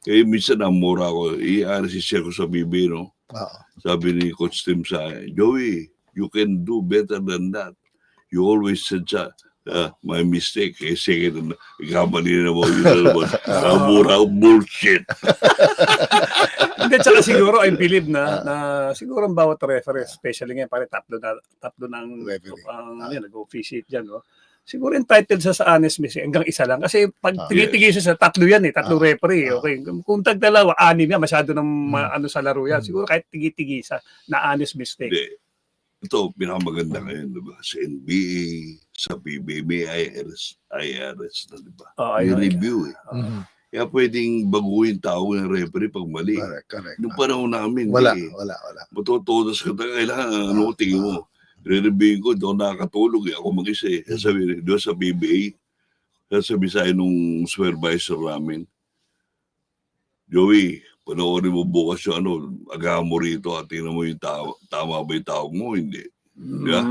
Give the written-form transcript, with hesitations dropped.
Eh, minsan namura ako, i-assist ko sa BB, no? Oo. Sabi ni Coach Tim sa akin, Joey, you can do better than that. You always said my mistake. Eh, sige na, ikamali na mo, yun na naman. Namura ako, bullshit. Hindi, tsaka siguro I believe na siguro ang bawat referee, especially ngayon, pare tatlo ng Referee. nag-officiate dyan, no? Siguro entitled sa honest mistake hanggang isa lang. Kasi pag tingin siya sa tatlo yan, tatlo referee. Okay. Kung tag-dalawa, anim yan, masyado ng ano sa laro yan. Siguro kahit tigi-tigi sa na honest mistake. Hindi. Ito, pinakamaganda ngayon, diba? Sa NBA, sa PBB, IRS na, diba? May review eh. Kaya pwedeng baguhin tao ng referee pag mali. Correct. Nung panahon namin, Wala. Matutodas ka tayo, kailangan, tingin mo. Re-review ko, doon nakakatulog ako mag-isa eh. Sabi, doon sa PBA, sabi sa'yo nung supervisor namin, Joey, panoorin mo bukas yung agahan mo rito at tingnan mo yung tama ba yung tawag mo, hindi. Yeah?